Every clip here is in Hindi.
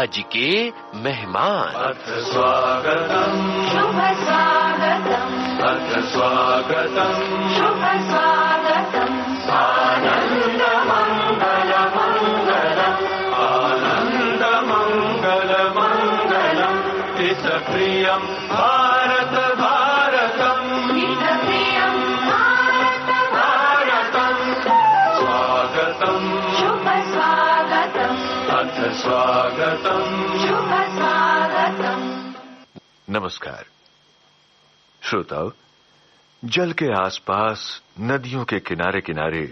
आज के मेहमान। अथ स्वागतम् शुभ स्वागतम् अथ स्वागतम् शुभ स्वागतम् आनन्द मङ्गल मङ्गलम् आनन्द मङ्गल मङ्गलम् हितप्रियम् भारत भारतम् हितप्रियम् भारत भारतम् स्वागतम् शुभ स्वागतम् अथ स्वागतम् शुभ स्वागतम्। नमस्कार श्रोताओ, जल के आसपास नदियों के किनारे किनारे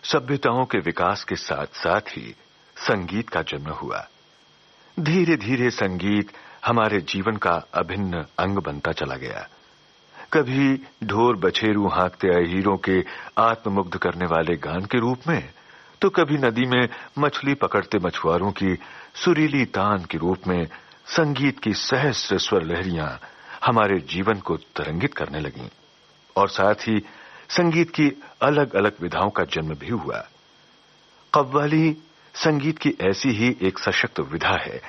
सभ्यताओं के विकास के साथ साथ ही संगीत का जन्म हुआ। धीरे धीरे संगीत हमारे जीवन का अभिन्न अंग बनता चला गया। कभी ढोल बछेरू हाँकते अहीरों के आत्ममुग्ध करने वाले गान के रूप में, तो कभी नदी में मछली पकड़ते मछुआरों की सुरीली तान के रूप में संगीत की सहस्र स्वर लहरियां हमारे जीवन को तरंगित करने लगीं। और साथ ही संगीत की अलग अलग विधाओं का जन्म भी हुआ। कव्वाली संगीत की ऐसी ही एक सशक्त विधा है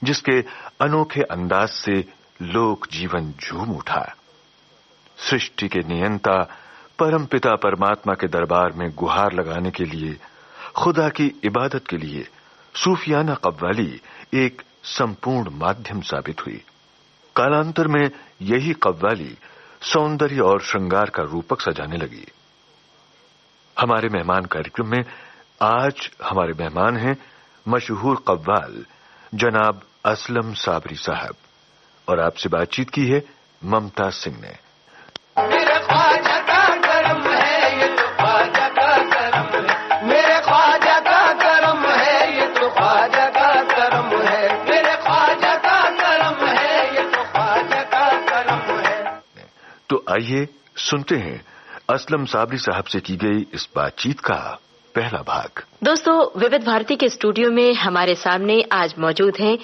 जिसके अनोखे अंदाज से लोक जीवन झूम उठा। सृष्टि के नियंता परमपिता परमात्मा के दरबार में गुहार लगाने के लिए, खुदा की इबादत के लिए सूफियाना कव्वाली एक संपूर्ण माध्यम साबित हुई। कालांतर में यही कव्वाली सौंदर्य और श्रृंगार का रूपक सजाने लगी। हमारे मेहमान कार्यक्रम में आज हमारे मेहमान हैं मशहूर कव्वाल जनाब असलम साबरी साहब, और आपसे बातचीत की है ममता सिंह ने। मेरे ख्वाजा का करम है ये तो ख्वाजा का करम है, मेरे ख्वाजा का करम है ये तो ख्वाजा का करम है, मेरे ख्वाजा का करम है ये तो ख्वाजा का करम है। तो आइए सुनते हैं असलम साबरी साहब से की गई इस बातचीत का पहला भाग। दोस्तों, विविध भारती के स्टूडियो में हमारे सामने आज मौजूद हैं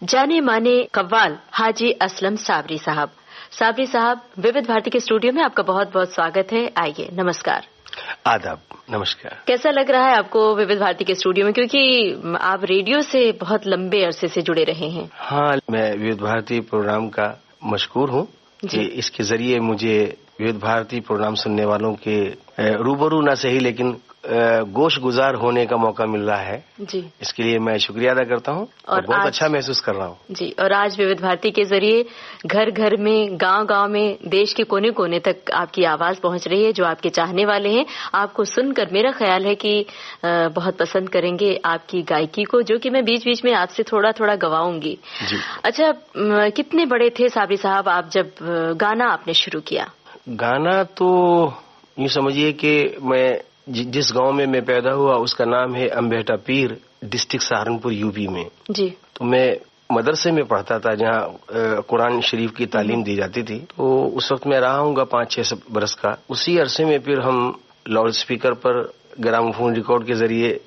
जाने माने कव्वाल हाजी असलम साबरी साहब। साबरी साहब, विविध भारती के स्टूडियो में आपका बहुत बहुत स्वागत है। आइए, नमस्कार। आदाब, नमस्कार। कैसा लग रहा है आपको विविध भारती के स्टूडियो में, क्योंकि आप रेडियो से बहुत लंबे अरसे से जुड़े रहे हैं? हाँ, मैं विविध भारती प्रोग्राम का मशकूर हूँ कि इसके जरिए मुझे विविध भारती प्रोग्राम सुनने वालों के रूबरू न सही लेकिन गोश गुजार होने का मौका मिल रहा है जी। इसके लिए मैं शुक्रिया अदा करता हूँ और बहुत अच्छा महसूस कर रहा हूँ जी। और आज विविध भारती के जरिए घर घर में, गांव गांव में, देश के कोने कोने तक आपकी आवाज पहुंच रही है। जो आपके चाहने वाले हैं आपको सुनकर मेरा ख्याल है कि बहुत पसंद करेंगे आपकी गायकी को, जो कि मैं बीच बीच में आपसे थोड़ा थोड़ा गवाऊंगी। अच्छा, कितने बड़े थे साबरी साहब आप जब गाना आपने शुरू किया? गाना तो यूँ समझिए कि मैं जिस गांव में मैं पैदा हुआ उसका नाम है अम्बेहटा पीर, डिस्ट्रिक्ट सहारनपुर, यूपी में जी। तो मैं मदरसे में पढ़ता था जहाँ कुरान शरीफ की तालीम दी जाती थी। तो उस वक्त मैं रहा हूँगा 5-6 बरस का। उसी अरसे में फिर हम लाउड स्पीकर पर ग्रामोफोन रिकॉर्ड के जरिए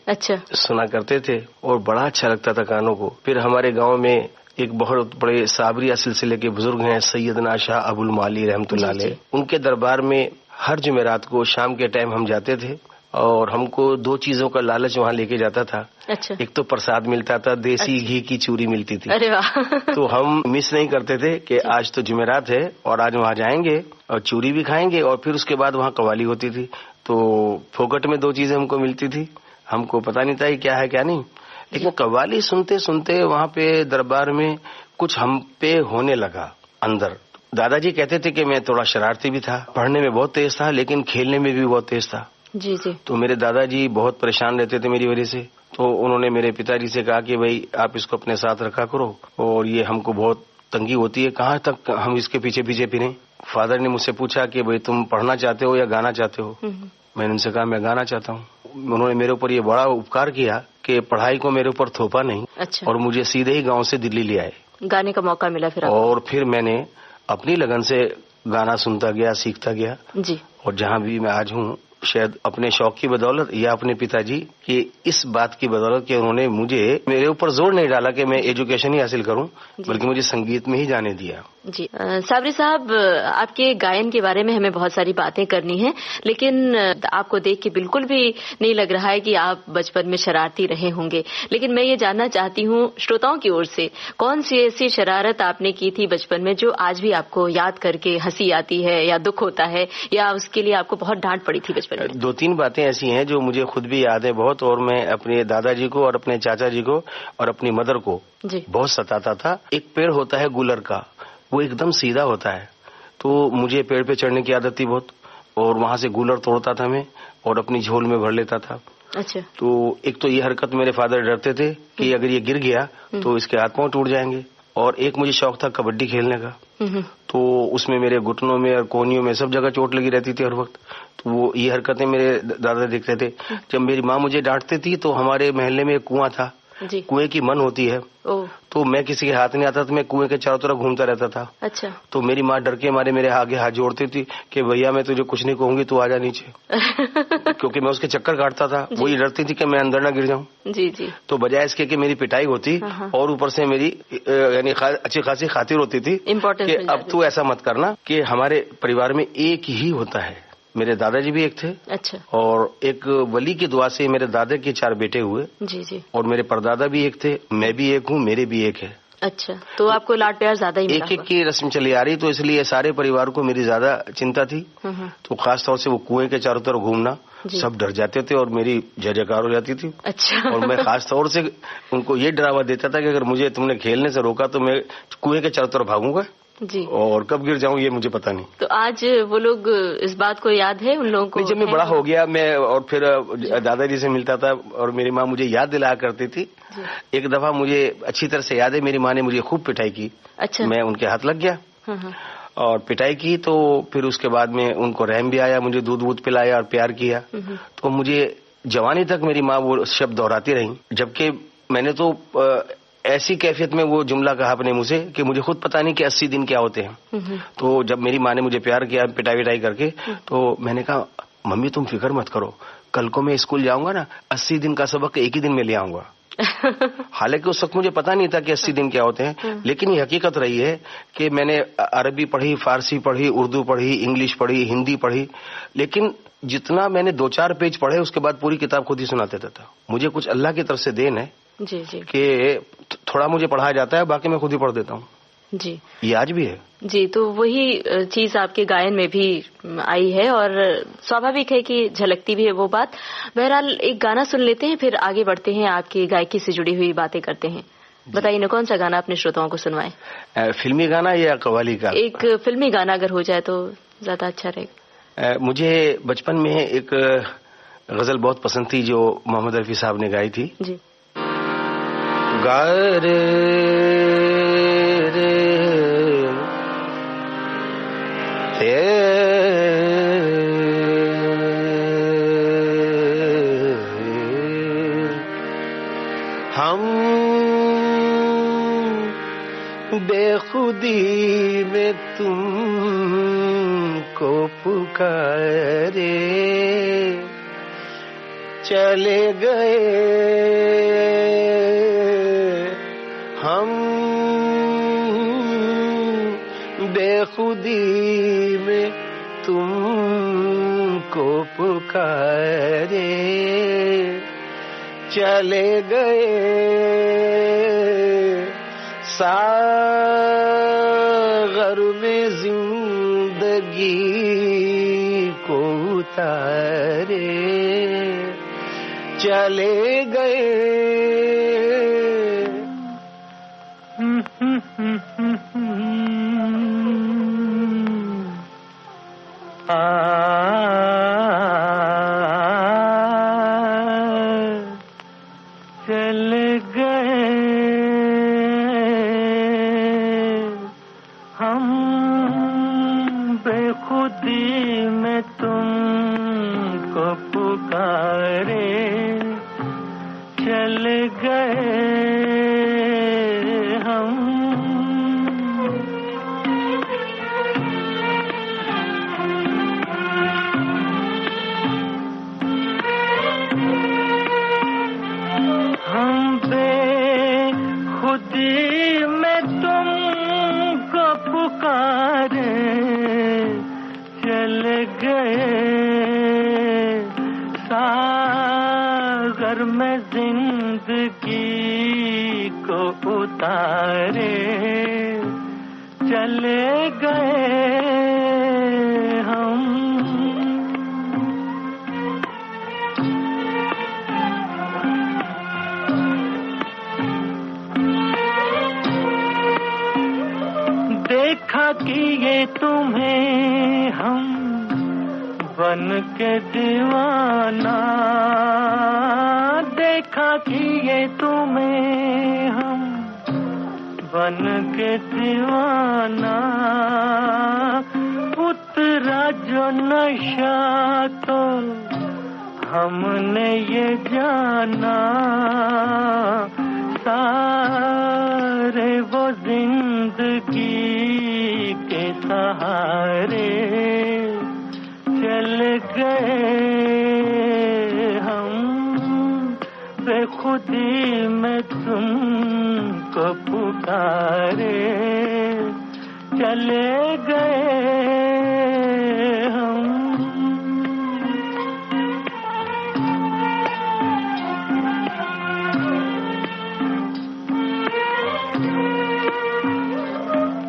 सुना करते थे और बड़ा अच्छा लगता था कानों को। फिर हमारे गाँव में एक बहुत बड़े साबरिया सिलसिले के बुजुर्ग हैं सैयदना शाह अबुल माली रहमतुल्लाह अलैह, उनके दरबार में हर जुमेरात को शाम के टाइम हम जाते थे और हमको 2 चीजों का लालच वहाँ लेके जाता था। एक तो प्रसाद मिलता था, देसी घी की चूरी मिलती थी। अरे वाह। तो हम मिस नहीं करते थे कि आज तो जुमेरात है और आज वहाँ जाएंगे और चूरी भी खाएंगे और फिर उसके बाद वहाँ कव्वाली होती थी। तो फोकट में 2 चीजें हमको मिलती थी, हमको पता नहीं था क्या है क्या नहीं। लेकिन कव्वाली सुनते सुनते वहाँ पे दरबार में कुछ हम पे होने लगा अंदर। दादाजी कहते थे कि मैं थोड़ा शरारती भी था, पढ़ने में बहुत तेज था लेकिन खेलने में भी बहुत तेज था। जी जी। तो मेरे दादाजी बहुत परेशान रहते थे मेरी वजह से। तो उन्होंने मेरे पिताजी से कहा कि भाई आप इसको अपने साथ रखा करो और ये हमको बहुत तंगी होती है, कहाँ तक हम इसके पीछे पीछे फिरें। फादर ने मुझसे पूछा कि भाई तुम पढ़ना चाहते हो या गाना चाहते हो? मैंने उनसे कहा मैं गाना चाहता हूँ। उन्होंने मेरे ऊपर ये बड़ा उपकार किया कि पढ़ाई को मेरे ऊपर थोपा नहीं। अच्छा। और मुझे सीधे ही गाँव से दिल्ली ले आए, गाने का मौका मिला फिर आपको। और फिर मैंने अपनी लगन से गाना सुनता गया, सीखता गया जी। और जहाँ भी मैं आज हूँ शायद अपने शौक की बदौलत या अपने पिताजी कि इस बात की बदौलत कि उन्होंने मेरे ऊपर जोर नहीं डाला कि मैं एजुकेशन ही हासिल करूं, बल्कि मुझे संगीत में ही जाने दिया। जी साबरी साहब, आपके गायन के बारे में हमें बहुत सारी बातें करनी है, लेकिन आपको देख के बिल्कुल भी नहीं लग रहा है कि आप बचपन में शरारती रहे होंगे। लेकिन मैं ये जानना चाहती हूँ श्रोताओं की ओर से, कौन सी ऐसी शरारत आपने की थी बचपन में जो आज भी आपको याद करके हंसी आती है या दुख होता है, या उसके लिए आपको बहुत डांट पड़ी थी बचपन में? 2-3 बातें ऐसी हैं जो मुझे खुद भी याद है बहुत, और मैं अपने दादाजी को और अपने चाचा जी को और अपनी मदर को बहुत सताता था। एक पेड़ होता है गुलर का, वो एकदम सीधा होता है, तो मुझे पेड़ पे चढ़ने की आदत थी बहुत, और वहां से गूलर तोड़ता था मैं और अपनी झोल में भर लेता था। अच्छा। तो एक तो ये हरकत मेरे फादर डरते थे कि अगर ये गिर गया तो इसके हाथ पांव टूट जाएंगे, और एक मुझे शौक था कबड्डी खेलने का, तो उसमें मेरे घुटनों में और कोहनियों में सब जगह चोट लगी रहती थी हर वक्त। तो वो ये हरकतें मेरे दादा देखते थे। जब मेरी माँ मुझे डांटती थी तो हमारे मोहल्ले में एक कुआं था, कुएं की मन होती है, तो मैं किसी के हाथ नहीं आता तो मैं कुएं के चारों तरफ घूमता रहता था। अच्छा। तो मेरी माँ डर के मारे मेरे आगे हाथ जोड़ती थी कि भैया मैं तुझे कुछ नहीं कहूंगी, तू आ जा नीचे। क्योंकि मैं उसके चक्कर काटता था, वो ये डरती थी कि मैं अंदर ना गिर जाऊं। जी जी। तो बजाय इसके कि मेरी पिटाई होती और ऊपर से मेरी यानी अच्छी खासी खातिर होती थी कि अब तू ऐसा मत करना, कि हमारे परिवार में एक ही होता है। मेरे दादाजी भी एक थे। अच्छा। और एक वली की दुआ से मेरे दादा के 4 बेटे हुए। जी जी। और मेरे परदादा भी एक थे, मैं भी एक हूँ, मेरे भी एक है। अच्छा, तो आपको लाड प्यार ज्यादा ही मिला? एक की रस्म चली आ रही, तो इसलिए सारे परिवार को मेरी ज्यादा चिंता थी। तो खास तौर से वो कुएं के चारों तरफ घूमना, सब डर जाते थे और मेरी जय जयकार हो जाती थी। अच्छा। और मैं खास तौर से उनको ये डरावा देता था कि अगर मुझे तुमने खेलने से रोका तो मैं कुएं के चारों तरफ भागूंगा जी, और कब गिर जाऊं ये मुझे पता नहीं। तो आज वो लोग इस बात को याद है उन लोगों को? जब मैं बड़ा हो गया मैं और फिर दादाजी से मिलता था और मेरी माँ मुझे याद दिलाया करती थी। एक दफा मुझे अच्छी तरह से याद है, मेरी माँ ने मुझे खूब पिटाई की। अच्छा। मैं उनके हाथ लग गया और पिटाई की, तो फिर उसके बाद में उनको रहम भी आया, मुझे दूध वूध पिलाया और प्यार किया। तो मुझे जवानी तक मेरी माँ वो शब्द दोहराती रही, जबकि मैंने तो ऐसी कैफियत में वो जुमला कहा अपने मुंह से कि मुझे खुद पता नहीं कि 80 दिन क्या होते हैं। तो जब मेरी माँ ने मुझे प्यार किया पिटाई विटाई करके, तो मैंने कहा मम्मी तुम फिक्र मत करो, कल को मैं स्कूल जाऊंगा ना 80 दिन का सबक एक ही दिन में ले आऊंगा। हालांकि उस वक्त मुझे पता नहीं था कि 80 दिन क्या होते हैं, लेकिन ये हकीकत रही है कि मैंने अरबी पढ़ी, फारसी पढ़ी, उर्दू पढ़ी, इंग्लिश पढ़ी, हिंदी पढ़ी, लेकिन जितना मैंने 2-4 पेज पढ़े उसके बाद पूरी किताब खुद ही सुनाते था। मुझे कुछ अल्लाह की तरफ से देन है जी जी, कि थोड़ा मुझे पढ़ाया जाता है, बाकी मैं खुद ही पढ़ देता हूँ जी। ये आज भी है जी। तो वही चीज आपके गायन में भी आई है और स्वाभाविक है कि झलकती भी है वो बात। बहरहाल एक गाना सुन लेते हैं, फिर आगे बढ़ते हैं, आपकी गायकी से जुड़ी हुई बातें करते हैं। बताइए ना, कौन सा गाना अपने श्रोताओं को सुनवाएं? फिल्मी गाना या कव्वाली का? एक फिल्मी गाना अगर हो जाए तो ज्यादा अच्छा रहेगा। मुझे बचपन में एक गजल बहुत पसंद थी जो मोहम्मद रफी साहब ने गाई थी जी। गा रे हम बेखुदी में तुमको पुकारे चले गए हम, बेखुदी में तुमको पुकारे चले गए, सागर में जिंदगी को उतारे चले गए। चले गए हम, बेखुदी में तुमको पुकारे चले गए हम। में जिंदगी को उतारे चले गए हम। देखा कि ये तुम्हें हम बन के दीवाना, देखा कि ये तुम्हें हम बन के दीवाना, उतरा जो नशा तो हमने ये जाना, सारे वो जिंदगी के सहारे चल गए हम। बेखुदी में तुमको पुकारे चले गए हम।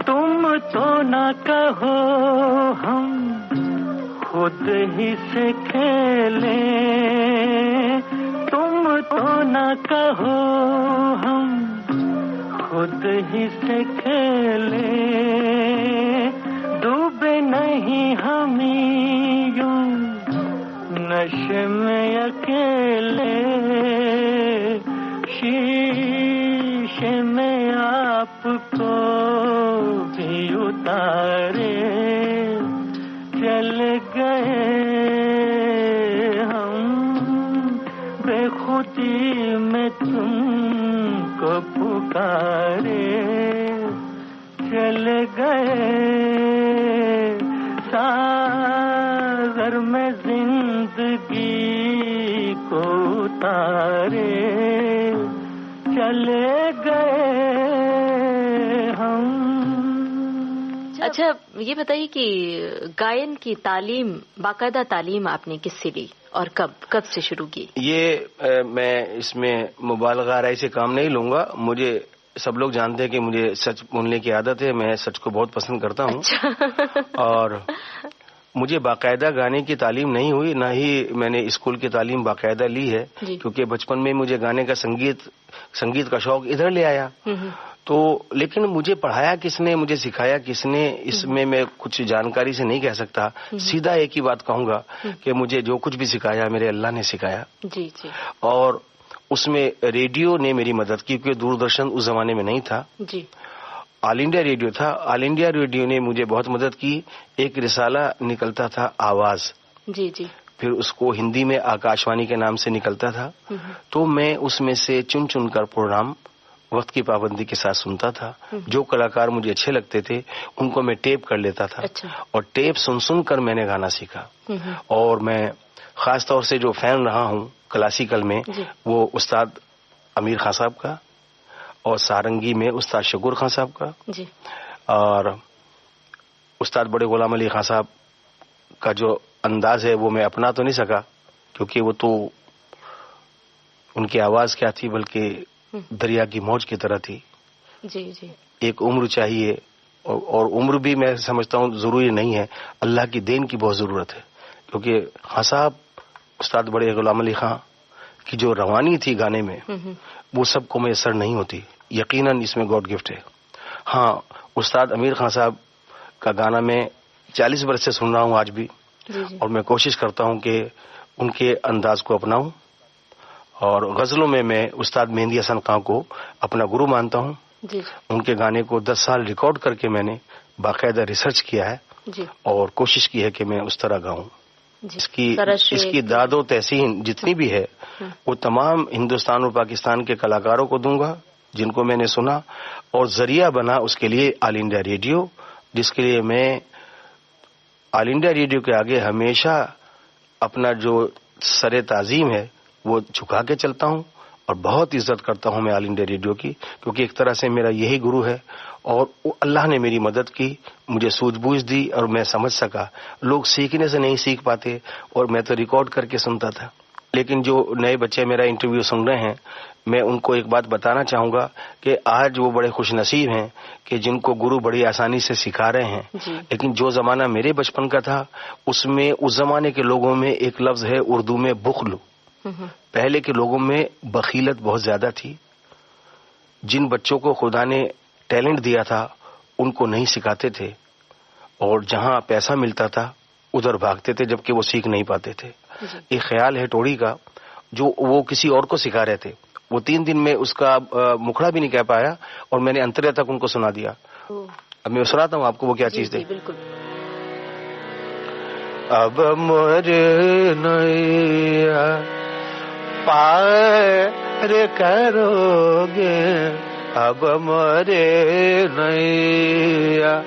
तुम तो ना कहो हम खुद ही से खेले, तुम तो न कहो हम खुद ही से खेले, डूबे नहीं हम यूं नशे में अकेले, शीशे में आपको भी उतारे चल गए हम। बेखुदी में तुमको पुकारे चल गए, सागर में जिंदगी को उतारे चले गए हम। अच्छा, ये बताइए कि गायन की तालीम, बाकायदा तालीम आपने किससे ली और कब से शुरू की? ये मैं इसमें मुबालगा से काम नहीं लूंगा। मुझे सब लोग जानते हैं कि मुझे सच बोलने की आदत है, मैं सच को बहुत पसंद करता हूँ। अच्छा। और मुझे बाकायदा गाने की तालीम नहीं हुई, ना ही मैंने स्कूल की तालीम बाकायदा ली है, क्योंकि बचपन में मुझे गाने का संगीत का शौक इधर ले आया। तो लेकिन मुझे पढ़ाया किसने, मुझे सिखाया किसने, इसमें मैं कुछ जानकारी से नहीं कह सकता। सीधा एक ही बात कहूंगा कि मुझे जो कुछ भी सिखाया मेरे अल्लाह ने सिखाया। जी जी। और उसमें रेडियो ने मेरी मदद की, क्योंकि दूरदर्शन उस जमाने में नहीं था जी। ऑल इंडिया रेडियो था। ऑल इंडिया रेडियो ने मुझे बहुत मदद की। एक रिसाला निकलता था आवाज, जी जी, फिर उसको हिंदी में आकाशवाणी के नाम से निकलता था। तो मैं उसमें से चुन चुन कर प्रोग्राम वक्त की पाबंदी के साथ सुनता था। जो कलाकार मुझे अच्छे लगते थे उनको मैं टेप कर लेता था। अच्छा। और टेप सुन सुन कर मैंने गाना सीखा। और मैं खास तौर से जो फैन रहा हूँ क्लासिकल में, वो उस्ताद अमीर खान साहब का, और सारंगी में उस्ताद शकूर खान साहब का जी। और उस्ताद बड़े गुलाम अली खान साहब का जो अंदाज है वो मैं अपना तो नहीं सका, क्योंकि वो तो उनकी आवाज क्या थी बल्कि दरिया की मौज की तरह थी। जी जी। एक उम्र चाहिए, और उम्र भी मैं समझता हूँ जरूरी नहीं है, अल्लाह की देन की बहुत जरूरत है। क्योंकि खान साहब, उस्ताद बड़े गुलाम अली खां की जो रवानी थी गाने में, वो सबको मैसर नहीं होती। यकीनन इसमें गॉड गिफ्ट है। हाँ, उस्ताद अमीर खान साहब का गाना मैं 40 वर्ष से सुन रहा हूँ आज भी। और मैं कोशिश करता हूँ कि उनके अंदाज को अपनाऊं। और गजलों में मैं उस्ताद मेहंदी हसन खां को अपना गुरु मानता हूँ। उनके गाने को 10 साल रिकॉर्ड करके मैंने बाकायदा रिसर्च किया है और कोशिश की है कि मैं उस तरह गाऊं। इसकी दादो तहसीन जितनी भी है वो तमाम हिंदुस्तान और पाकिस्तान के कलाकारों को दूंगा जिनको मैंने सुना, और जरिया बना उसके लिए ऑल इंडिया रेडियो, जिसके लिए मैं ऑल इंडिया रेडियो के आगे हमेशा अपना जो सरे ताजीम है वो झुका के चलता हूं और बहुत इज्जत करता हूं मैं ऑल इंडिया रेडियो की, क्योंकि एक तरह से मेरा यही गुरु है। और अल्लाह ने मेरी मदद की, मुझे सूझबूझ दी और मैं समझ सका। लोग सीखने से नहीं सीख पाते और मैं तो रिकॉर्ड करके सुनता था। लेकिन जो नए बच्चे मेरा इंटरव्यू सुन रहे हैं, मैं उनको एक बात बताना चाहूंगा कि आज वो बड़े खुशनसीब हैं कि जिनको गुरु बड़ी आसानी से सिखा रहे हैं। लेकिन जो जमाना मेरे बचपन का था, उसमें उस जमाने के लोगों में एक लफ्ज है उर्दू में बुख्ल। पहले के लोगों में बखीलत बहुत ज्यादा थी। जिन बच्चों को खुदा ने टैलेंट दिया था उनको नहीं सिखाते थे, और जहां पैसा मिलता था उधर भागते थे, जबकि वो सीख नहीं पाते थे। एक ख्याल है टोड़ी का, जो वो किसी और को सिखा रहे थे। वो 3 दिन में उसका मुखड़ा भी नहीं कह पाया और मैंने अंतर्य तक उनको सुना दिया। अब मैं सुनाता हूँ आपको वो क्या चीज थी। बिल्कुल। अब मोरे नैया पार करोगे, अब मोरे नैया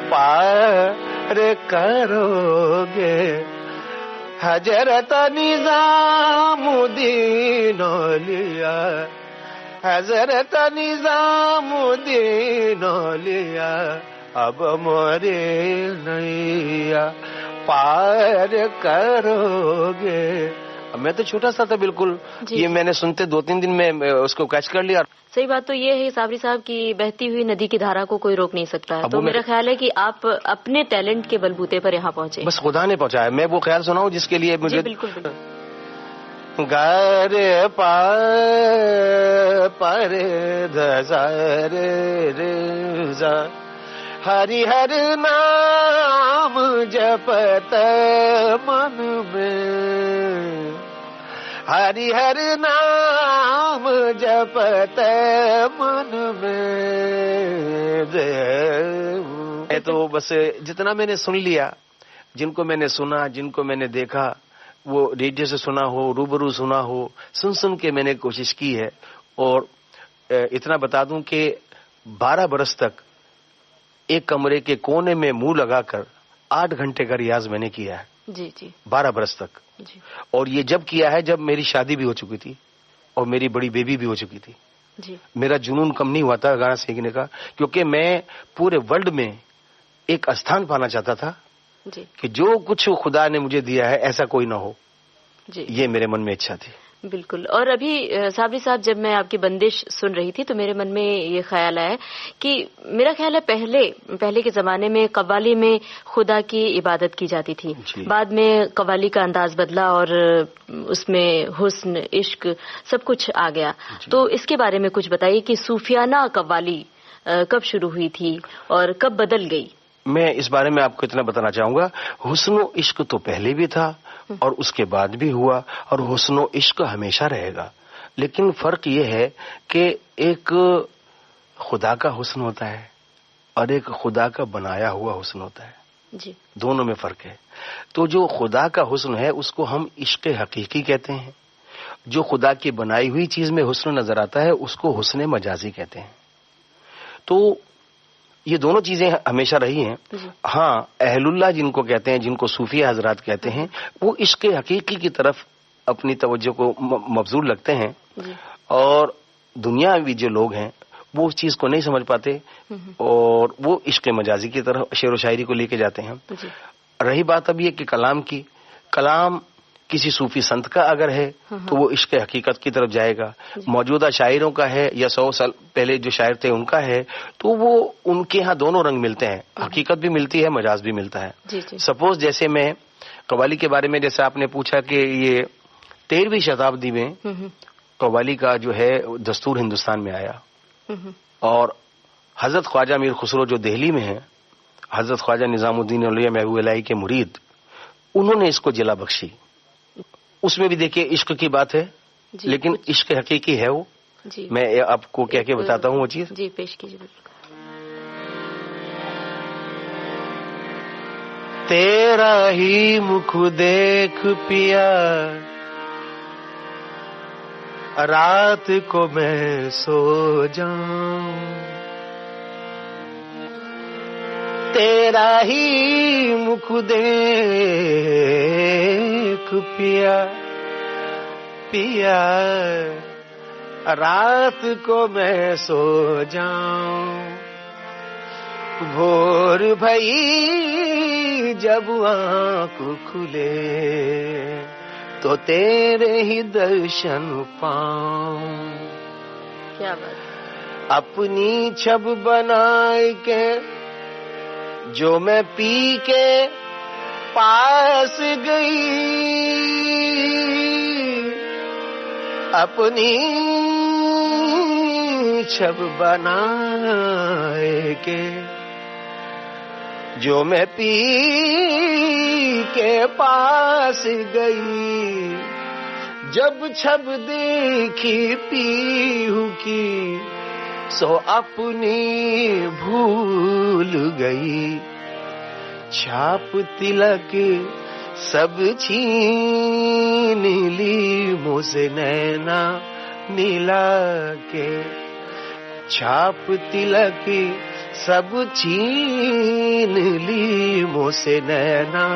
पार करोगे, हजरत निजामुद्दीन औलिया, हजरत निजामुद्दीन औलिया, अब मोरे नैया पार करोगे। मैं तो छोटा सा था बिल्कुल, ये मैंने सुनते 2-3 दिन में उसको कैच कर लिया। सही बात तो ये है साबरी साहब की बहती हुई नदी की धारा को कोई रोक नहीं सकता है। तो मेरा ख्याल है कि आप अपने टैलेंट के बलबूते पर यहाँ पहुँचे। बस खुदा ने पहुँचाया। मैं वो ख्याल सुनाऊं जिसके लिए मुझे बिल्कुल गारे पर धरे रेजा, हरि हर नाम जपत मन में, हरि हर नाम जपत मन में। तो बस जितना मैंने सुन लिया, जिनको मैंने सुना, जिनको मैंने देखा, वो रेडियो से सुना हो, रूबरू सुना हो, सुन के मैंने कोशिश की है। और इतना बता दूं कि 12 बरस तक एक कमरे के कोने में मुंह लगाकर 8 घंटे का रियाज मैंने किया है। जी जी। 12 बरस तक जी। और ये जब किया है जब मेरी शादी भी हो चुकी थी और मेरी बड़ी बेबी भी हो चुकी थी। जी। मेरा जुनून कम नहीं हुआ था गाना सीखने का, क्योंकि मैं पूरे वर्ल्ड में एक स्थान पाना चाहता था जी। कि जो कुछ खुदा ने मुझे दिया है ऐसा कोई ना हो जी। ये मेरे मन में इच्छा थी। बिल्कुल। और अभी साबरी साहब जब मैं आपकी बंदिश सुन रही थी तो मेरे मन में ये ख्याल आया कि मेरा ख्याल है पहले के जमाने में कव्वाली में खुदा की इबादत की जाती थी। बाद में कव्वाली का अंदाज बदला और उसमें हुस्न, इश्क सब कुछ आ गया। तो इसके बारे में कुछ बताइए कि सूफियाना कव्वाली कब शुरू हुई थी और कब बदल गई। मैं इस बारे में आपको इतना बताना चाहूंगा, हुस्न इश्क तो पहले भी था और उसके बाद भी हुआ, और हुस्न इश्क हमेशा रहेगा। लेकिन फर्क ये है कि एक खुदा का हुस्न होता है और एक खुदा का बनाया हुआ हुस्न होता है जी। दोनों में फर्क है। तो जो खुदा का हुस्न है उसको हम इश्क हकीकी कहते हैं। जो खुदा की बनाई हुई चीज में हुस्न नजर आता है उसको हुस्न मजाजी कहते हैं। तो ये दोनों चीजें हमेशा रही हैं। हाँ, अहलुल्लाह जिनको कहते हैं, जिनको सूफिया हजरात कहते हैं, वो इश्क हकीकी की तरफ अपनी तवज्जो को मबजूल लगते हैं, और दुनिया में भी जो लोग हैं वो उस चीज को नहीं समझ पाते और वो इश्क मजाजी की तरफ शेर व शायरी को लेके जाते हैं। रही बात अब ये कि कलाम की, कलाम किसी सूफी संत का अगर है तो वो इश्क हकीकत की तरफ जाएगा। मौजूदा शायरों का है या 100 साल पहले जो शायर थे उनका है तो वो उनके यहाँ दोनों रंग मिलते हैं, हकीकत भी मिलती है, मजाज भी मिलता है। सपोज जैसे मैं कव्वाली के बारे में, जैसे आपने पूछा कि ये 13वीं शताब्दी में कव्वाली का जो है दस्तूर हिंदुस्तान में आया, और हजरत ख्वाजा मीर खुसरो जो दिल्ली में है, हजरत ख्वाजा निजामुद्दीन औलिया महबूब इलाही के मुरीद, उन्होंने इसको जिला बख्शी। उसमें भी देखिए इश्क की बात है, लेकिन इश्क हकीकी है वो। मैं आपको क्या क्या बताता हूँ वो चीज। जी पेश कीजिए। तेरा ही मुख देख पिया, रात को मैं सो जाऊं, तेरा ही मुख देख पिया, पिया रात को मैं सो जाऊं, भोर भई जब आँख खुले तो तेरे ही दर्शन पाऊं। क्या बात। अपनी छब बनाए के जो मैं पी के पास गई, अपनी छब बनाए के जो मैं पी के पास गई, जब छब देखी पीहू की सो अपनी भूल गई। छाप तिलक सब छीन ली मुझसे नैना मिला के, छाप तिलक सब छीन ली मुझसे नैना,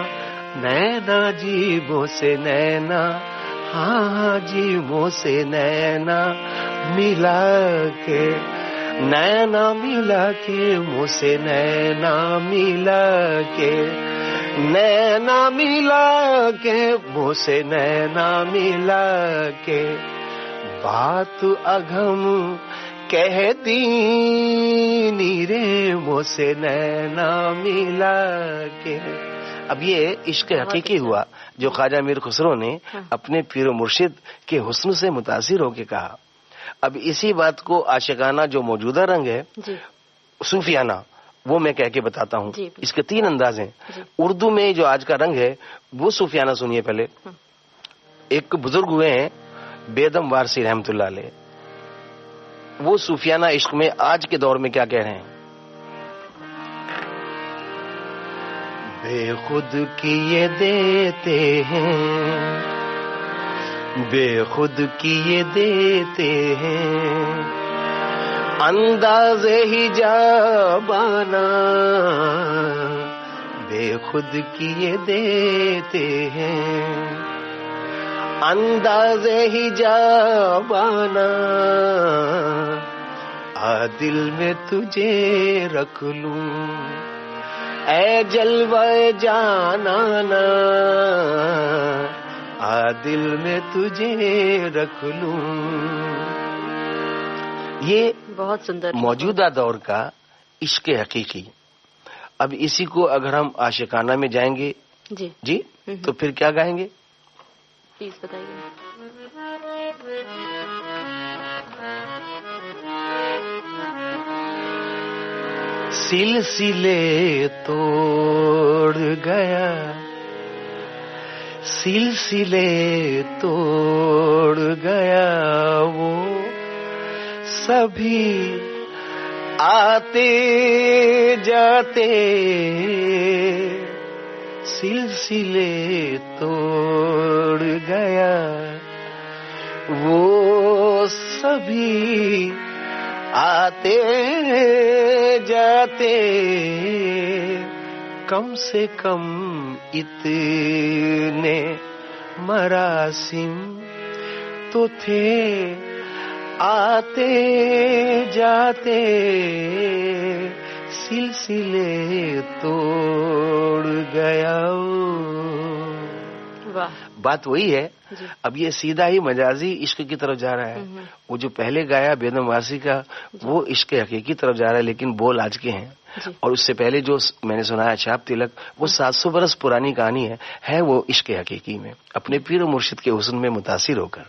नैना जी मुझसे नैना, हाँ जी मुझसे नैना मिला के, नैना मिला के मुझसे नैना मिला के, नैना मिला के मुझसे नैना मिला के, बात अघम कह दी रे मुझसे नैना मिला के। अब ये इश्क हकीकी हुआ जो ख्वाजा मीर खुसरो ने अपने पीर मुर्शिद के हुस्न से मुतासिर होकर कहा। अब इसी बात को आशिकाना जो मौजूदा रंग है सूफियाना, वो मैं कह के बताता हूँ। इसके 3 अंदाज हैं। उर्दू में जो आज का रंग है वो सूफियाना सुनिए पहले। एक बुजुर्ग हुए हैं बेदम वारसी रहमतुल्लाह अलैह, वो सूफियाना इश्क में आज के दौर में क्या कह रहे हैं। बेखुद किए देते हैं, बेखुद किए देते हैं, अंदाज़े ही जाबाना बेखुद किए देते हैं, अंदाज़े ही जाबाना आ दिल में तुझे रख लूं, ऐ जलवे जानाना आ दिल में तुझे रख लूं। ये बहुत सुंदर मौजूदा दौर का इश्क हकीकी। अब इसी को अगर हम आशिकाना में जाएंगे जी तो फिर क्या गाएंगे, प्लीज बताइए। सिलसिले तोड़ गया, सिलसिले तोड़ गया वो सभी आते जाते, सिलसिले तोड़ गया वो सभी आते जाते, कम से कम इतने मरासिम तो थे आते जाते, सिलसिले तोड़ गया। वाह, बात वही है। अब ये सीधा ही मजाजी इश्क की तरफ जा रहा है। वो जो पहले गाया बेदम वासी का वो इश्क हकीकी की तरफ जा रहा है, लेकिन बोल आज के हैं। और उससे पहले जो मैंने सुनाया छाप तिलक, वो 700 बरस पुरानी कहानी है वो इश्क हकीकी में अपने पीर और मुर्शिद के हुस्न में मुतासिर होकर।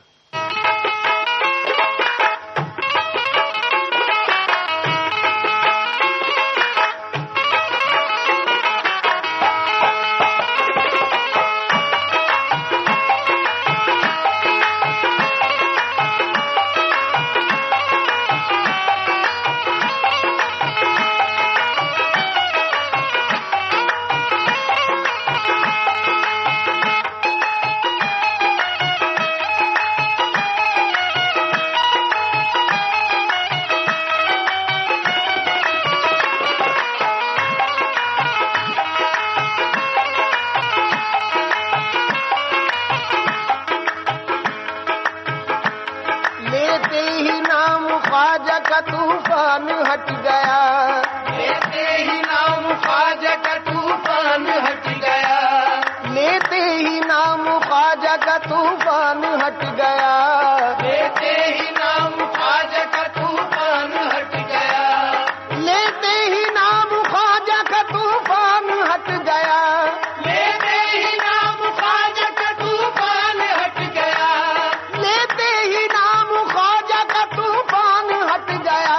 तूफान हट गया, लेते ही नाम ख्वाजा का तूफान हट गया, लेते ही नाम ख्वाजा का तूफान हट गया, लेते ही नाम ख्वाजा का तूफान हट गया, लेते ही नाम ख्वाजा का तूफान हट गया, लेते ही नाम ख्वाजा का तूफान हट गया, लेते ही नाम ख्वाजा का तूफान हट गया।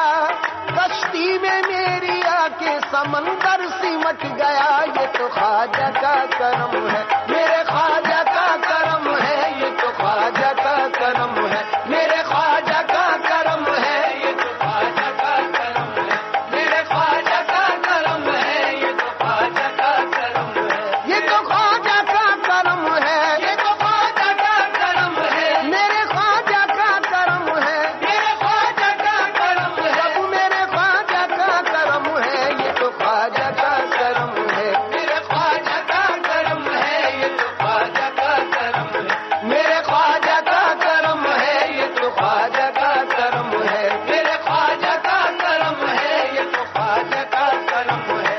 कश्ती में मेरी आके समंदर सिमट गया, ये तो ख्वाजा का करम है, मेरे ख्वाजा का करम है, ये तो ख्वाजा का करम है, मेरे ख्वाजा का करम है, ये तो ख्वाजा का करम है, मेरे ख्वाजा का करम है, ये तो ख्वाजा का करम है, ये तो ख्वाजा का करम है, ये तो ख्वाजा का करम है, मेरे ख्वाजा का करम है, मेरे ख्वाजा का करम है, सब मेरे ख्वाजा का करम है, ये तो ख्वाजा का करम है, मेरे ख्वाजा का करम है, ये तो ख्वाजा का करम है, मेरे ख्वाजा का करम है, ये तो ख्वाजा का करम है, मेरे ख्वाजा का करम है, ये तो ख्वाजा का करम है।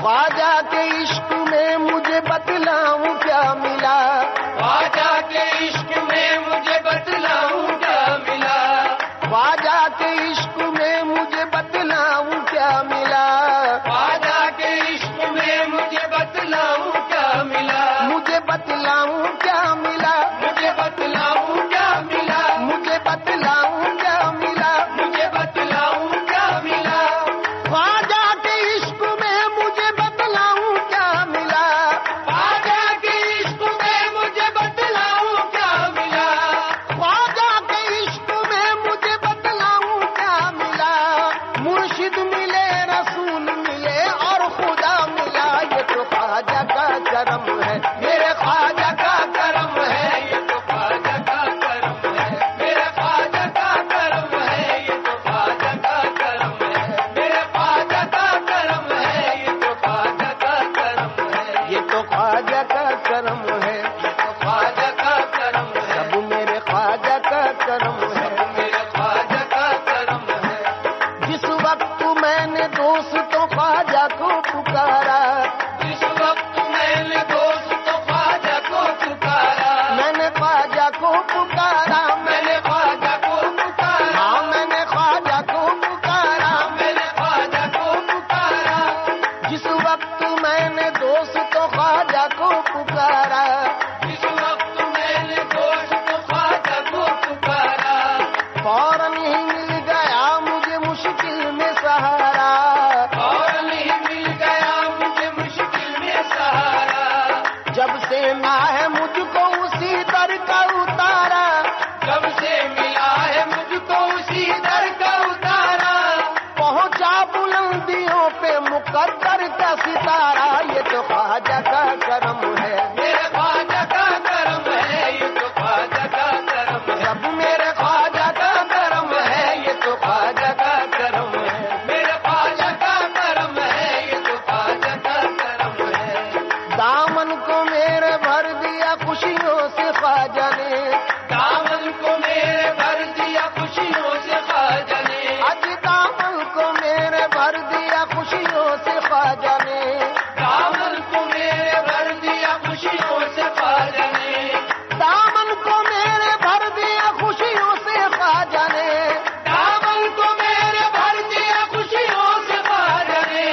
ख्वाजा के इश्क में मुझे बतलाऊं क्या मिला, ख्वाजा के इश्क में मुझे बतलाऊं क्या मिला, ख्वाजा के इश्क में मुझे बतलाऊं क्या मिला, ख्वाजा के इश्क में मुझे बतलाऊं क्या मिला, मुझे बतलाऊं क्या मिला, मुझे बतलाऊं क्या मिला, मुझे बतलाऊं क्या मिला, मुझे बतलाऊं क्या मिला, ख्वाजा के इश्क में मुझे बतलाऊं क्या मिला, ख्वाजा के इश्क में मुझे बतलाऊं क्या मिला, ख्वाजा के इश्क में मुझे बतलाऊं क्या मिला। मुर्शिद मिले, रसूल मिले और खुदा मिला, ये तो ख्वाजा का करम है, मेरे ख्वाजा का करम है, ये तो ख्वाजा का करम है, मेरे ख्वाजा का करम है, ये तो ख्वाजा का करम है, मेरे ख्वाजा का करम है, ये तो ख्वाजा का करम है, ये तो ख्वाजा का करम है, ये तो ख्वाजा का करम है, सब मेरे ख्वाजा का करम है, मेरे ख्वाजा का करम है। जिस वक्त मैंने दोस्तों ख्वाजा को पुकारा, जिस वक्त मैंने दोस्तों ख्वाजा को पुकारा, मैंने ख्वाजा को पुकारा, मैंने ख्वाजा को पुकारा, हाँ मैंने ख्वाजा को पुकारा, मैंने ख्वाजा को पुकारा। जिस वक्त मैंने दोस्तों ख्वाजा को पुकारा, जिस वक्त मैंने दोस्तों ख्वाजा को पुकारा, फौरन ही मिल गया मुझे मुश्किल में सहारा, फौरन ही मिल गया मुझे मुश्किल में सहारा। जब से मिला है मुझको उसी दर का उतारा, जब से मिला है मुझको उसी दर का उतारा, पहुंचा बुलंदियों पे मुकद्दर का सितारा, ये तो ख्वाजा का करम है, मेरे ख्वाजा का करम है, ये तो ख्वाजा का करम है, सब मेरे ख्वाजा का करम है, ये तो ख्वाजा का करम है, मेरे ख्वाजा का करम है, ये तो ख्वाजा का करम है। दामन को मेरे भर दिया खुशियों से ख्वाजा ने, दामन को मेरे भर दिया खुशियों से ख्वाजा ने, आज दामन को मेरे भर दिया खुशियों से ख्वाजा ने, दामन को मेरे भर दिया खुशियों से ख्वाजा ने, दामन को मेरे भर दिया खुशियों से ख्वाजा ने, दामन को मेरे भर दिया खुशियों से ख्वाजा ने,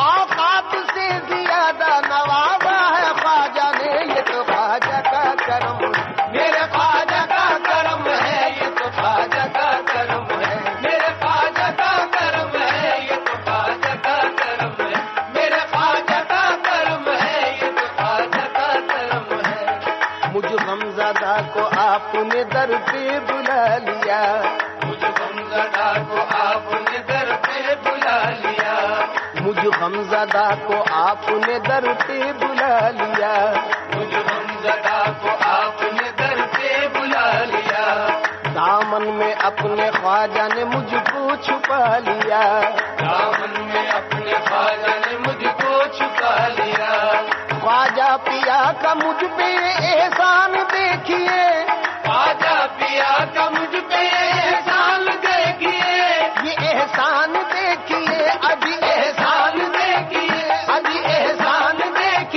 औकात से ज्यादा नवाजा है ख्वाजा ने, ये तो ख्वाजा का करम है, मेरे ख्वाजा का करम है, ये तो ख्वाजा का करम है, मेरे ख्वाजा का करम है, ये तो ख्वाजा का करम है, मेरे ख्वाजा का करम है, ये तो ख्वाजा का करम है। मुझ गमज़दा को आपने दर पे बुला लिया, मुझ गमज़दा को आपने दर पे बुला लिया, मुझ गमज़दा को आपने दर पे बुला लिया, मुझ गमज़दा को आपने दर पे बुला लिया। दामन में अपने ख्वाजा ने मुझको छुपा लिया, दामन में अपने ख्वाजा ने मुझको छुपा लिया। ख्वाजा पिया का मुझ पे एहसान देखिए, ख्वाजा पिया का मुझ पे एहसान देखिए, ये एहसान देखिए, अभी एहसान देखिए, अभी एहसान देखिए।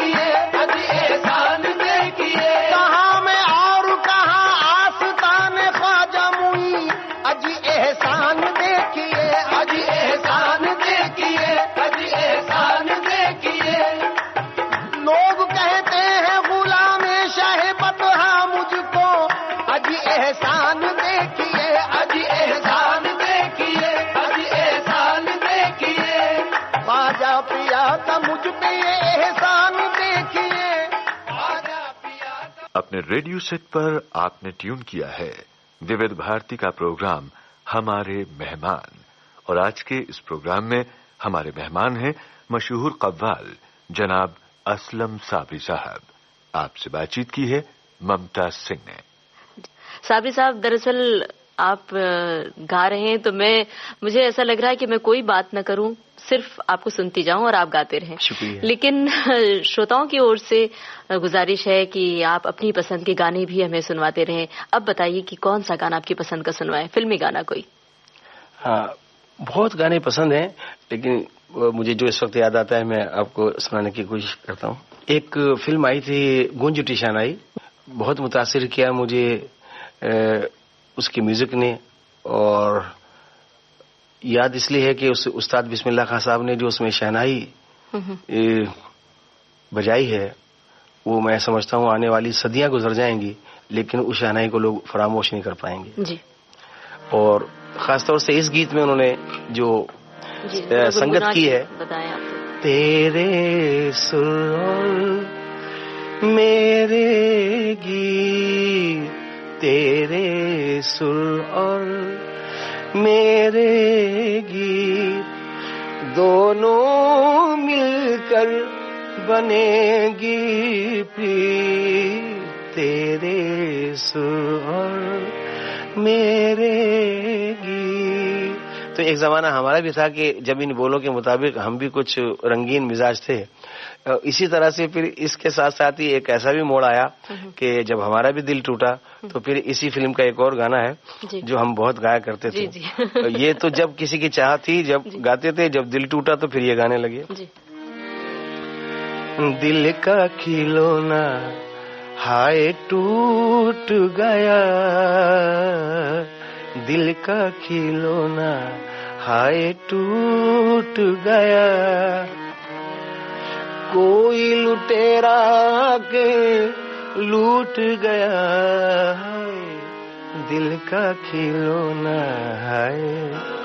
पे ये एहसान देखिए ख्वाजा पिया का। अपने रेडियो सेट पर आपने ट्यून किया है विविध भारती का प्रोग्राम हमारे मेहमान, और आज के इस प्रोग्राम में हमारे मेहमान हैं मशहूर कव्वाल जनाब असलम साबरी साहब। आपसे बातचीत की है ममता सिंह ने। साबरी साहब, दरअसल आप गा रहे हैं तो मुझे ऐसा लग रहा है कि मैं कोई बात न करूं, सिर्फ आपको सुनती जाऊं और आप गाते रहें। शुक्रिया। लेकिन श्रोताओं की ओर से गुजारिश है कि आप अपनी पसंद के गाने भी हमें सुनवाते रहें। अब बताइए कि कौन सा गाना आपकी पसंद का सुनवाएं, फिल्मी गाना कोई? हाँ, बहुत गाने पसंद हैं, लेकिन मुझे जो इस वक्त याद आता है मैं आपको सुनाने की कोशिश करता हूँ। एक फिल्म आई थी गूंज उठी शहनाई, बहुत मुतासिर किया मुझे उसके म्यूजिक ने, और याद इसलिए है कि उस उस्ताद बिस्मिल्लाह खान साहब ने जो उसमें शहनाई बजाई है, वो मैं समझता हूँ आने वाली सदियां गुजर जाएंगी लेकिन उस शहनाई को लोग फरामोश नहीं कर पाएंगे जी। और खासतौर से इस गीत में उन्होंने जो संगत की है, तेरे सुर मेरे गीत, तेरे सुर और मेरे गीत दोनों मिलकर बनेगी प्रीत, तेरे सुर और मेरे गीत। तो एक जमाना हमारा भी था कि जब इन बोलों के मुताबिक हम भी कुछ रंगीन मिजाज थे। इसी तरह से फिर इसके साथ साथ ही एक ऐसा भी मोड़ आया कि जब हमारा भी दिल टूटा तो फिर इसी फिल्म का एक और गाना है जो हम बहुत गाया करते थे। ये तो जब किसी की चाह थी, जब गाते थे, जब दिल टूटा तो फिर ये गाने लगे। दिल का खिलौना हाय टूट गया, दिल का खिलौना हाय टूट गया, कोई लुटेरा के लूट गया, दिल का खिलौना है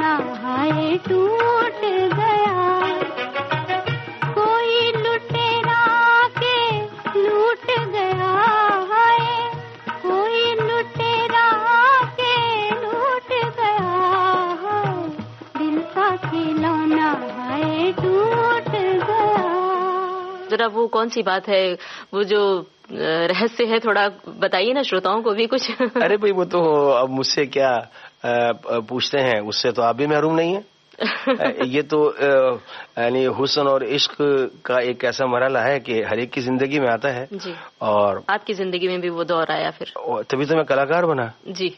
खिलौना हाय टूट गया, कोई लुटेरा के लूट गया हाय, कोई लुटेरा के लूट गया हाय, दिल का खिलौना हाय टूट गया। जरा वो कौन सी बात है, वो जो रहस्य है, थोड़ा बताइए ना श्रोताओं को भी कुछ। अरे भाई वो तो अब मुझसे क्या पूछते हैं, उससे तो आप भी महरूम नहीं है। ये तो यानी हुस्न और इश्क का एक ऐसा मरहला है कि हर एक की जिंदगी में आता है जी। और आपकी जिंदगी में भी वो दौर आया फिर, तभी तो मैं कलाकार बना जी।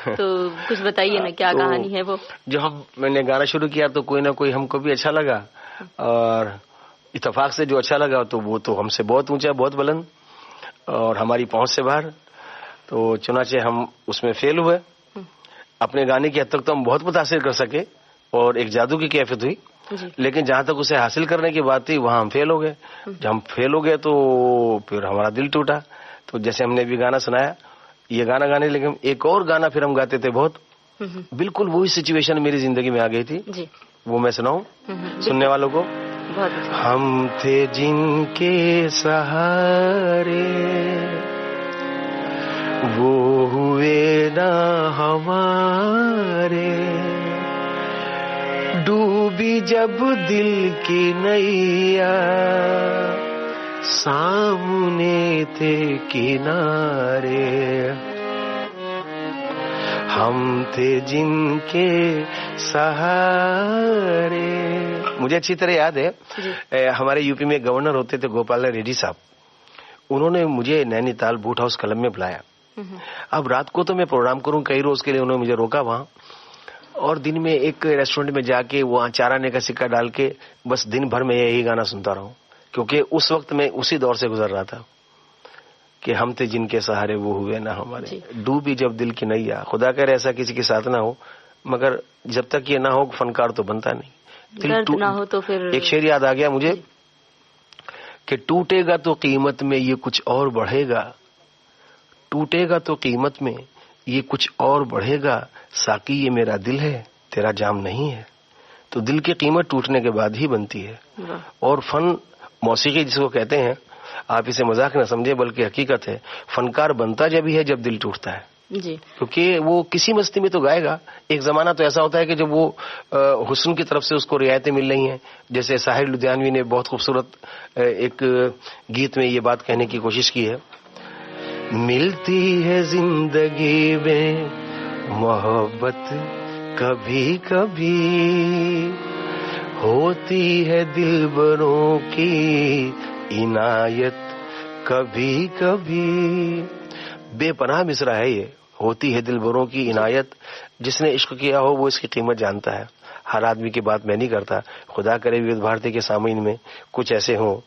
तो कुछ बताइए ना क्या कहानी है वो। जब मैंने गाना शुरू किया तो कोई ना कोई हमको भी अच्छा लगा, और इत्तेफाक से जो अच्छा लगा तो वो तो हमसे बहुत ऊंचा, बहुत बुलंद और हमारी पहुंच से बाहर, तो चुनाचे हम उसमें फेल हुए। अपने गाने की हद तक तो हम बहुत मुतासिर कर सके और एक जादू की कैफियत हुई, लेकिन जहां तक उसे हासिल करने की बात थी वहां हम फेल हो गए। जब हम फेल हो गए तो फिर हमारा दिल टूटा। तो जैसे हमने भी गाना सुनाया, ये गाना गाने, लेकिन एक और गाना फिर हम गाते थे बहुत, बिल्कुल वही सिचुएशन मेरी जिंदगी में आ गई थी जी। वो मैं सुनाऊं सुनने वालों को। हम थे जिनके सहारे वो हुए ना हमारे, डूबी जब दिल की नैया सामने थे किनारे, हम थे जिनके सहारे। मुझे अच्छी तरह याद है हमारे यूपी में गवर्नर होते थे गोपाल रेड्डी साहब, उन्होंने मुझे नैनीताल बूट हाउस क्लब में बुलाया। अब रात को तो मैं प्रोग्राम करूं कई रोज के लिए, उन्होंने मुझे रोका वहां, और दिन में एक रेस्टोरेंट में जाके वहां 4 आने का सिक्का डाल के बस दिन भर में यही गाना सुनता रहूं, क्योंकि उस वक्त मैं उसी दौर से गुजर रहा था कि हम थे जिनके सहारे वो हुए ना हमारे, डूबी जब दिल की नैया। खुदा करे ऐसा किसी के साथ ना हो, मगर जब तक ये ना हो फनकार तो बनता नहीं। दिल ना हो तो फिर एक शेर याद आ गया मुझे कि टूटेगा तो कीमत में ये कुछ और बढ़ेगा, टूटेगा तो कीमत में ये कुछ और बढ़ेगा, साकी ये मेरा दिल है तेरा जाम नहीं है। तो दिल की कीमत टूटने के बाद ही बनती है। और फन मौसीकी जिसको कहते हैं, आप इसे मजाक न समझे बल्कि हकीकत है, फनकार बनता जब ही है जब दिल टूटता है जी। क्योंकि वो किसी मस्ती में तो गाएगा। एक जमाना तो ऐसा होता है कि जब वो हुस्न की तरफ से उसको रियायतें मिल रही हैं, जैसे साहिर लुधियानवी ने बहुत खूबसूरत एक गीत में ये बात कहने की कोशिश की है, मिलती है जिंदगी में मोहब्बत कभी कभी, होती है दिलबरों की इनायत कभी कभी। बेपनाह मिसरा है ये, होती है दिलबरों की इनायत। जिसने इश्क किया हो वो इसकी कीमत जानता है। हर आदमी की बात मैं नहीं करता, खुदा करे विविध भारती के सामीन में कुछ ऐसे हों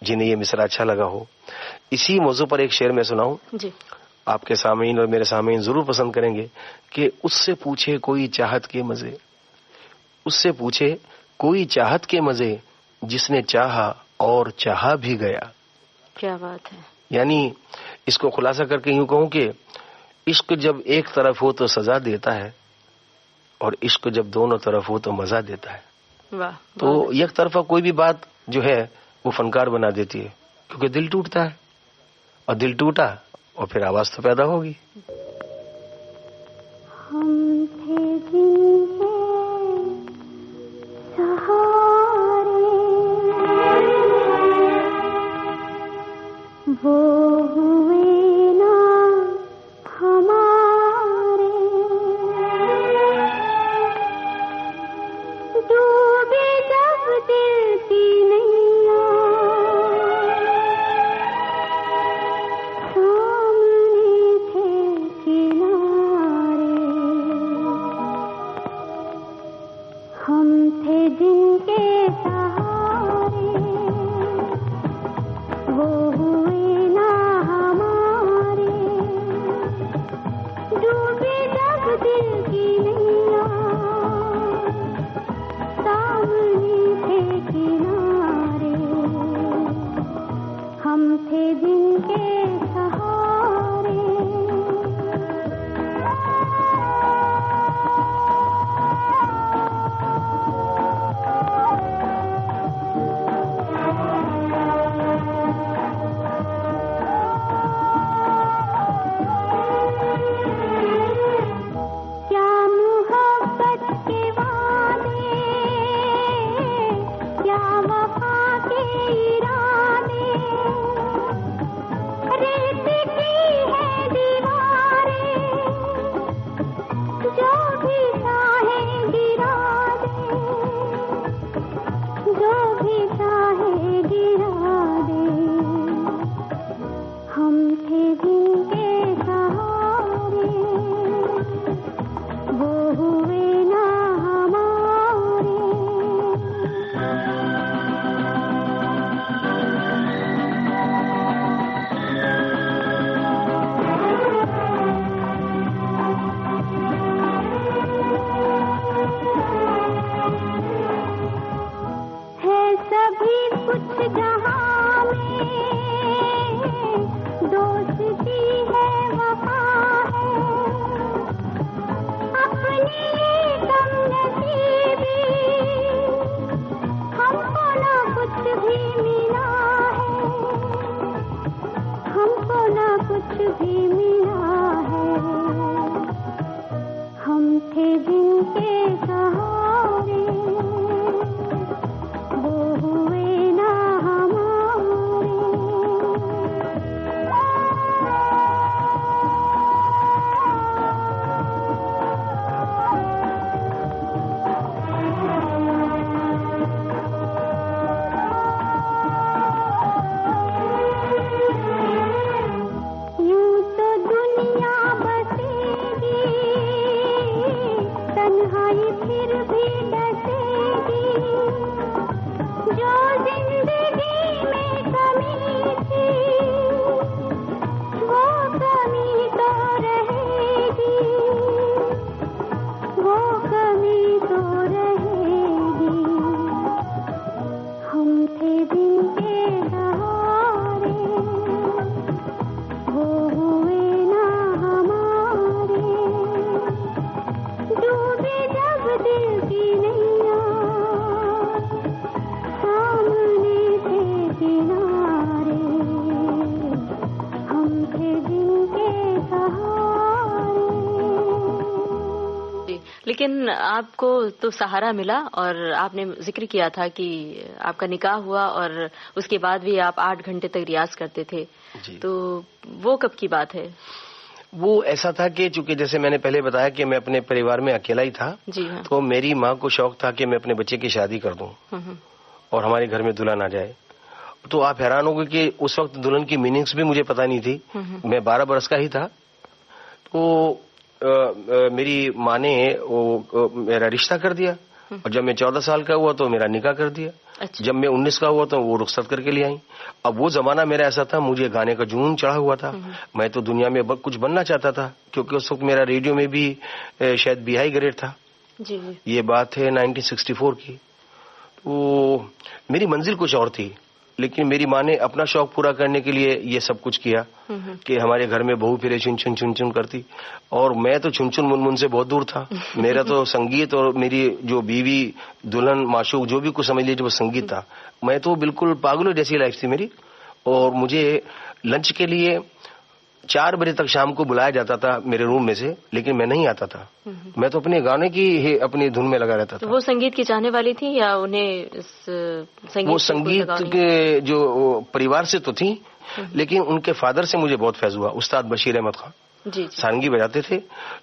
जिन्हें ये मिसरा अच्छा लगा हो। इसी मौजू पर एक शेर में सुनाऊं जी, आपके सामीन और मेरे सामीन जरूर पसंद करेंगे कि उससे पूछे कोई चाहत के मजे, उससे पूछे कोई चाहत के मजे, जिसने चाहा और चाहा भी गया। क्या बात है। यानी इसको खुलासा करके यूं कहूं कि इश्क जब एक तरफ हो तो सजा देता है, और इश्क जब दोनों तरफ हो तो मजा देता है। वाह। तो एक तरफा कोई भी बात जो है वो फनकार बना देती है, क्योंकि दिल टूटता है, और दिल टूटा और फिर आवाज तो पैदा होगी। हम थे जिनके सहारे वो हुए ना हमारे, डूबे जब दिल की नैया सामने थे किनारे, हम थे जिनके सहारे वो हुए ना हमारे, डूबे जब दिल की नैया सामने थे किनारे, हम थे जिनके सहारे। जिनके सहारे वो हुए ना हमारे। यूं तो दुनिया बसेगी, तन्हाई फिर भी डसेगी। जो जिंदगी में कमी थी वो कमी तो रहेगी, वो कमी तो रहेगी। हम थे जिनके सहारे वो हुए ना हमारे। डूबे जब दिल की नैया सामने थे किनारे, हम थे जिनके सहारे। जी, लेकिन आपको तो सहारा मिला और आपने जिक्र किया था कि आपका निकाह हुआ और उसके बाद भी आप 8 घंटे तक रियाज करते थे। जी। तो वो कब की बात है? वो ऐसा था कि चूंकि जैसे मैंने पहले बताया कि मैं अपने परिवार में अकेला ही था, जी हाँ। तो मेरी माँ को शौक था कि मैं अपने बच्चे की शादी कर दूं और हमारे घर में दुल्हन आ जाए। तो आप हैरान होंगे कि उस वक्त दुल्हन की मीनिंग्स भी मुझे पता नहीं थी। मैं 12 बरस का ही था। तो मेरी माँ ने मेरा रिश्ता कर दिया और जब मैं 14 साल का हुआ तो मेरा निकाह कर दिया। अच्छा। जब मैं 19 का हुआ तो वो रुखसत करके ले आई। अब वो जमाना मेरा ऐसा था, मुझे गाने का जुनून चढ़ा हुआ था। मैं तो दुनिया में कुछ बनना चाहता था, क्योंकि उस वक्त मेरा रेडियो में भी शायद बिहाई ग्रेड था। जी। ये बात है 1964 की। तो मेरी मंजिल कुछ और थी, लेकिन मेरी माँ ने अपना शौक पूरा करने के लिए ये सब कुछ किया कि हमारे घर में बहू फिरे चुन चुन चुन चुन करती, और मैं तो चुन चुन मुन से बहुत दूर था। मेरा तो संगीत और मेरी जो बीवी दुल्हन माशूक जो भी कुछ समझ लीजिए वो संगीत था। मैं तो बिल्कुल पागलों जैसी लाइफ थी मेरी। और मुझे लंच के लिए 4 बजे तक शाम को बुलाया जाता था मेरे रूम में से, लेकिन मैं नहीं आता था। मैं तो अपने गाने की अपनी धुन में लगा रहता था। तो वो संगीत की चाहने वाली थी या उन्हें वो संगीत के जो परिवार से तो थी, लेकिन उनके फादर से मुझे बहुत फैज हुआ, उस्ताद बशीर अहमद खान। जी। सारंगी बजाते थे।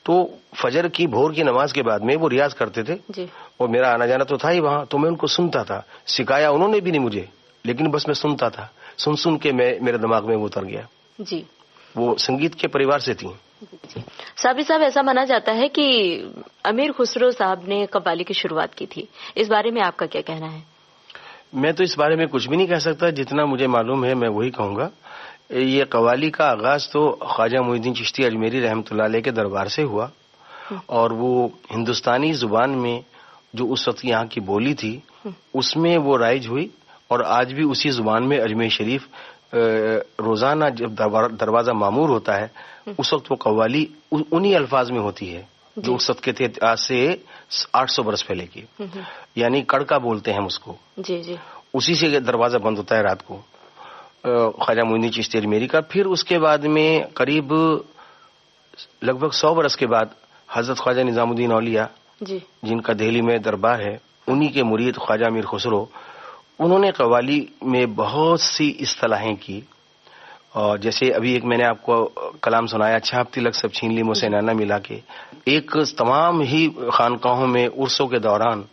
तो फजर की भोर की नमाज के बाद में वो रियाज करते थे। जी। और मेरा आना जाना तो था ही वहां, तो मैं उनको सुनता था। सिखाया उन्होंने भी नहीं मुझे, लेकिन बस मैं सुनता था। सुन सुन के मेरे दिमाग में वो उतर गया। जी। वो संगीत के परिवार से थी। साबिर साहब, ऐसा माना जाता है कि अमीर खुसरो साहब ने कव्वाली की शुरुआत की थी। इस बारे में आपका क्या कहना है? मैं तो इस बारे में कुछ भी नहीं कह सकता। जितना मुझे मालूम है मैं वही कहूंगा। ये कव्वाली का आगाज तो ख्वाजा मोइनुद्दीन चिश्ती अजमेरी रहमतुल्लाह अलैह के दरबार से हुआ, और वो हिंदुस्तानी जुबान में जो उस वक्त यहाँ की बोली थी उसमें वो राइज हुई, और आज भी उसी जुबान में अजमेर शरीफ रोजाना जब दरवाजा मामूर होता है उस वक्त वो कव्वाली उन्हीं अल्फाज में होती है जो उस वक्त के थे, आज से 800 बरस पहले की। यानी कड़का बोलते हैं उसको। जी जी। उसी से दरवाजा बंद होता है रात को ख्वाजा मोइनुद्दीन चिश्ती अजमेरी का। फिर उसके बाद में करीब लगभग 100 बरस के बाद हजरत ख्वाजा निजामुद्दीन औलिया जी, जिनका दिल्ली में दरबार है, उन्हीं के मुरीद ख्वाजा मीर खुसरो, उन्होंने कव्वाली में बहुत सी इस्तिलाहें की। और जैसे अभी एक मैंने आपको कलाम सुनाया, छाप तिलक सब छीन ली मुझसे नैना मिला के, एक तमाम ही खानकाहों में उर्सों के दौरान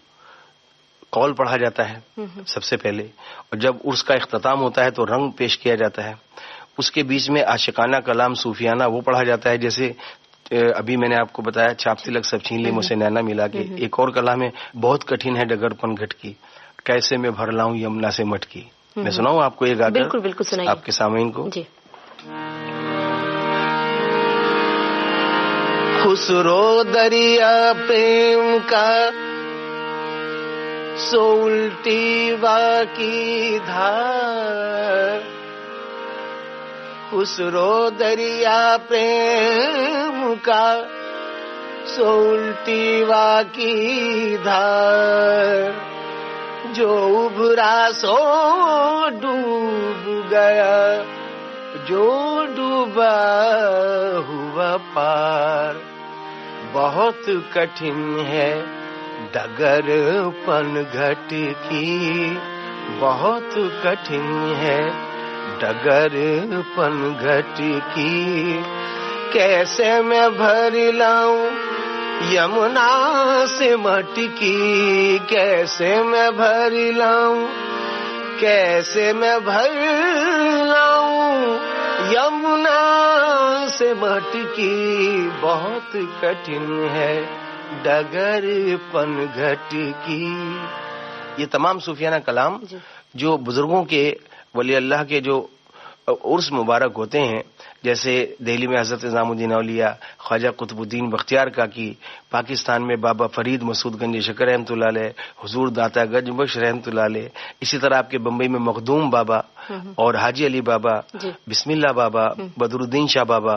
कौल पढ़ा जाता है सबसे पहले, और जब उर्स का इख्तिताम होता है तो रंग पेश किया जाता है। उसके बीच में आशिकाना कलाम सूफियाना वो पढ़ा जाता है। जैसे अभी मैंने आपको बताया छाप तिलक सब छीन ली मुझसे नैना मिला के। एक और कलाम है, बहुत कठिन है डगर पनघट की, कैसे मैं भर लाऊं यमुना से मटकी। मैं सुनाऊं आपको ये गाकर? बिल्कुल बिल्कुल सुनाइए आपके सामईन को जी। खुसरो दरिया प्रेम का सो उल्टी वाकी धार, खुसरो दरिया प्रेम का सो उल्टी वाकी धार, जो उभरा सो डूब गया, जो डूबा हुआ पार। बहुत कठिन है डगर पनघट की, बहुत कठिन है डगर पनघट की। कैसे मैं भर लाऊं यमुना से मटकी, कैसे मैं भर लाऊं, कैसे मैं भर लाऊं यमुना से मटकी। बहुत कठिन है डगर पनघट की। ये तमाम सूफियाना कलाम जो बुजुर्गों के, वली अल्लाह के जो उर्स मुबारक होते हैं, जैसे दिल्ली में हजरत निजामुद्दीन औलिया ख्वाजा कुतुबुद्दीन बख्तियार काकी, पाकिस्तान में बाबा फरीद मसूद गंज शकर रहमतुल्लाह अलैह, हुजूर दाता गंज बख्श रहमतुल्लाह अलैह, इसी तरह आपके बम्बई में मखदूम बाबा और हाजी अली बाबा, बिस्मिल्लाह बाबा, बदरुद्दीन शाह बाबा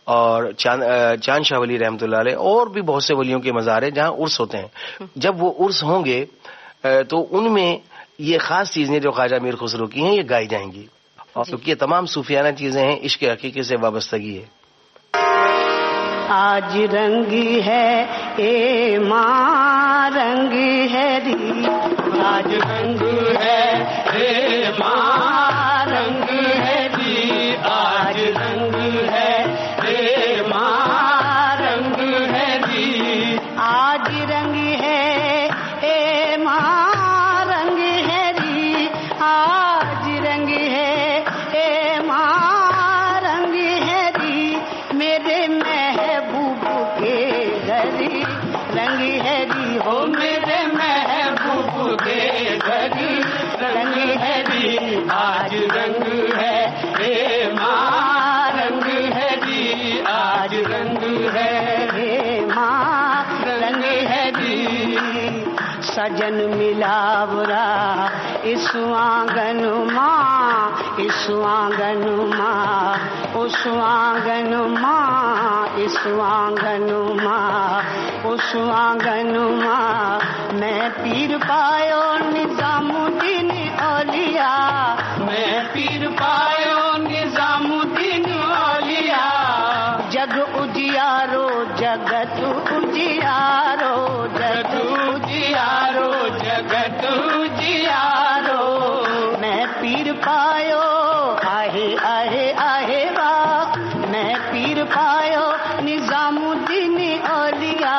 और चांद शाह वली रहमतुल्लाह अलैह, और भी बहुत से वलियों के मज़ार हैं जहाँ उर्स होते हैं। जब वो उर्स होंगे तो उनमें ये खास चीजें जो ख्वाजा मीर खुसरो की हैं ये गाई जाएंगी, और क्योंकि ये तमाम सूफियाना चीजें हैं, इश्क हकीकी से वाबस्तगी है। आज रंग है ए माँ रंग है री, आज रंग है ए माँ रंग है री, आज रंग है ए माँ रंग है री, आज रंग है ए माँ रंग है री, आज रंग है ए माँ रंग है री, मेरे महबूब के घरी रंग है री, हो मेरे महबूब के घरी रंग है री, आज रंग है ए माँ रंग है री, आज रंग है ए माँ रंग है री। सजन मिलावरा इस आंगन माँ, इस आंगन माँ, उस आंगन माँ, इस आंगन माँ, उस आंगन माँ, मैं पीर पायो निजामुद्दीन औलिया, मैं पीर पायो निजामुद्दीन औलिया, जग उजियारो जगत उजियारो, जग उजियारो जगत उजियारो, मैं पीर पायो आहे आहे आहे वाह, मैं पीर पायो निजामुद्दीन औलिया,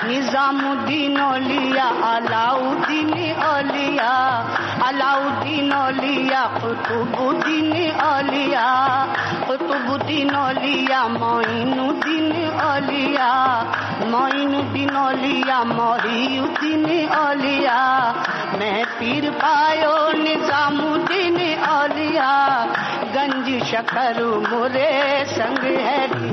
निजामुद्दीन औलिया, अलाउद्दीन औलिया, अलाउद्दीन औलिया, कुतुबुद्दीन औलिया, कुतुबुद्दीन औलिया, मोइनुद्दीन औलिया, मोइनुद्दीन औलिया, मोहिउद्दीन औलिया, मैं पीर पायो निजामुद्दीन औलिया, गंज शकर मोरे संग है री,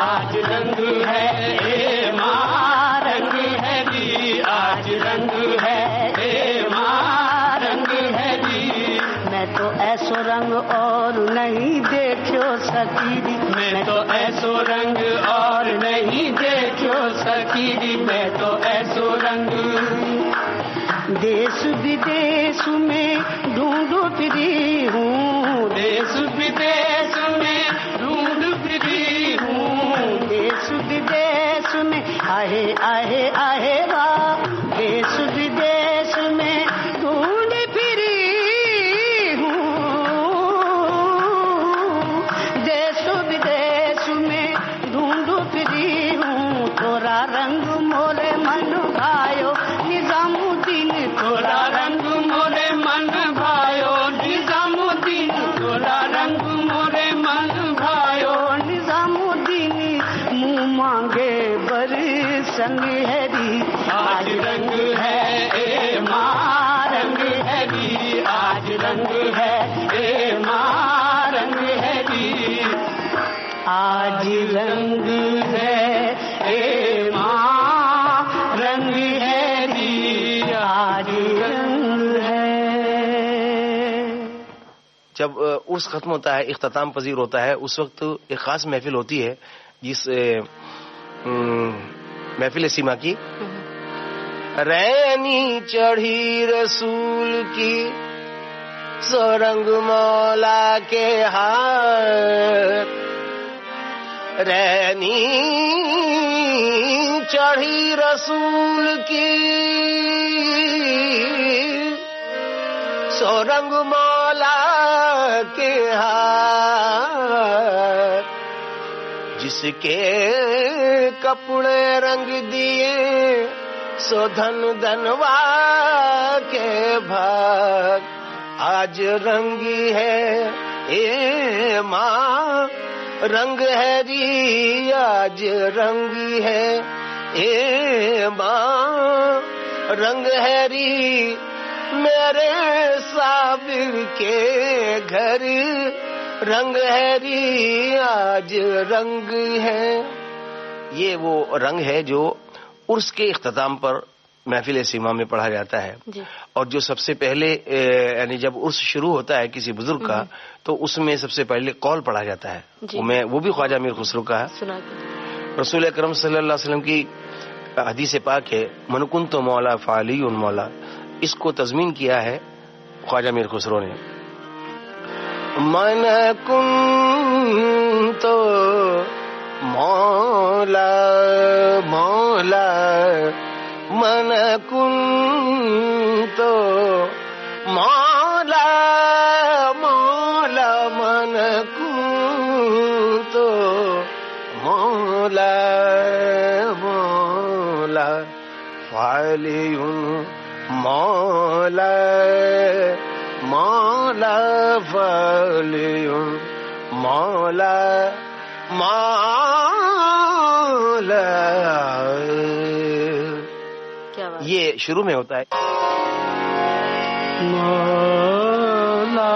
आज रंग है ए माँ रंग है री, आज रंग है ए माँ रंग है री, मैं तो ऐसो रंग और नहीं देखो सकीरी, मैं तो ऐसो रंग और नहीं देखो सकीरी, मैं तो ऐसो रंग देश विदेश में ढूंढ फिरी हूँ, देश विदेश में ढूंढ फिरी हूँ, देश विदेश में आहे आहे आहे वाह, देश विदेश में ढूंढ फिरी हूँ, देश विदेश में ढूंढ फिरी हूँ, थोड़ा रंग मोरे मन भायो निजामुद्दीन, थोड़ा रंग मोरे मन भायो निजामुद्दीन, थोड़ा रंग मोरे मन भायो निजामुद्दीन, मुँह मांगे बड़ी संग है री, आज रंग है ए माँ रंग है री, आज रंग है ए माँ रंग है री, आज रंग है ए माँ रंग है री, आज रंग है। जब उर्स खत्म होता है, इख्तिताम पजीर होता है, उस वक्त एक खास महफिल होती है, जिस महफिल सीमा की, रैनी चढ़ी रसूल की सोरंग मौला के हाथ, रैनी चढ़ी रसूल की सो रंग मौला के हाथ जिसके कपड़े रंग दिए सो धन धनवा के भाग आज रंगी है ए माँ रंग है री आज रंगी है ए माँ रंग है री मेरे साबिर के घर रंग है री आज रंग है। ये वो रंग है जो उर्स के इख्तिताम पर महफिल सीमा में पढ़ा जाता है और जो सबसे पहले यानी जब उर्स शुरू होता है किसी बुजुर्ग का तो उसमें सबसे पहले कौल पढ़ा जाता है। वो भी ख्वाजा मीर खुसरो का है। रसूल अकरम सल्लल्लाहु अलैहि वसल्लम की हदीस पाक है मन कुन्तो मौला फाली उन मौला। इसको तज़मीन किया है ख्वाजा मीर खुसरो ने। मन कुन्तो मौला मौला मन कुन्तो मौला मौला मन कुन्तो मौला मौला फालियुन मौला मौला फालियुन मौला मौला। ये शुरू में होता है मौला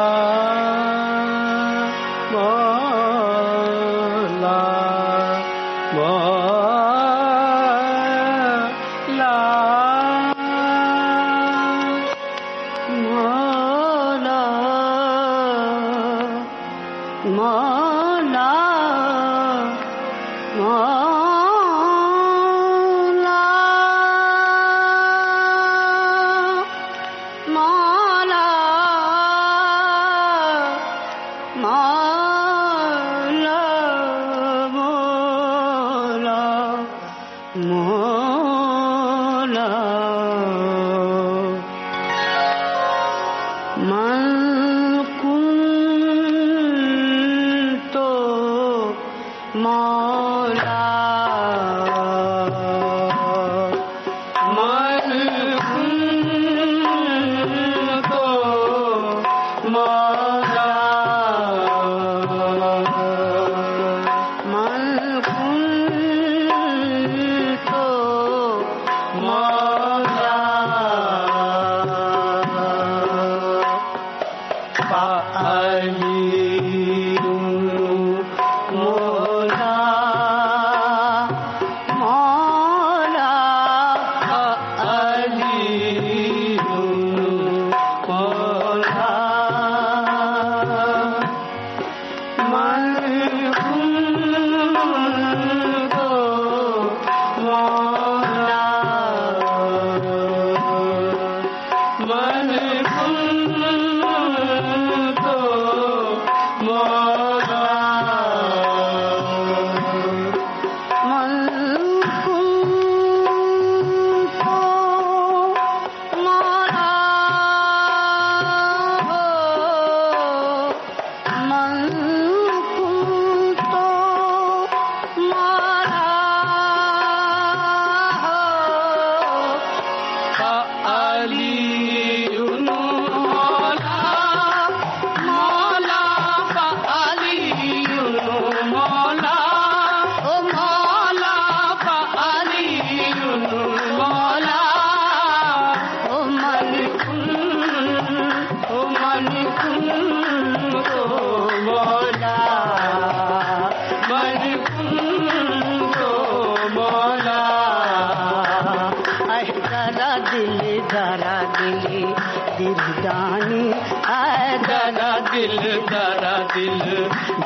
मौला मौला मौला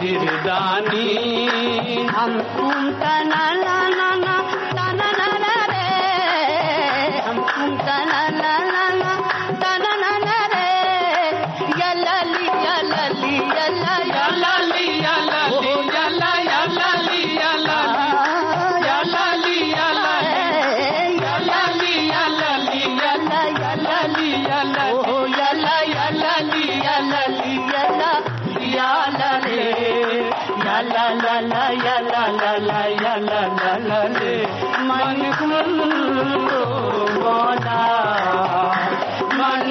गिरदानी हम तुम तना ना ना ना तना ना ना रे हम तुम तना ना ना ना तना ना ना रे यल्लाली यल्लाली यल्ला यल्लाली यल्लाली यल्ला यल्लाली ला ओ या ला ली या ला ली या ला रे या ला या ला ले मन तो मौला मन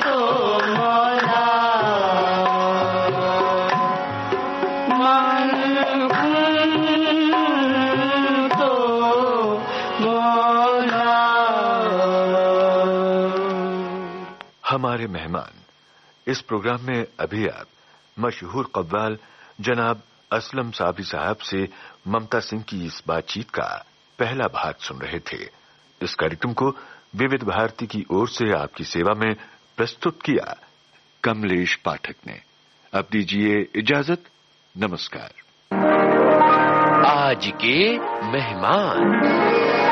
तो मौला मन तो मौला। हमारे मेहमान इस प्रोग्राम में अभी आप मशहूर कव्वाल जनाब असलम साबी साहब से ममता सिंह की इस बातचीत का पहला भाग सुन रहे थे। इस कार्यक्रम को विविध भारती की ओर से आपकी सेवा में प्रस्तुत किया कमलेश पाठक ने। अब दीजिए इजाजत, नमस्कार। आज के मेहमान।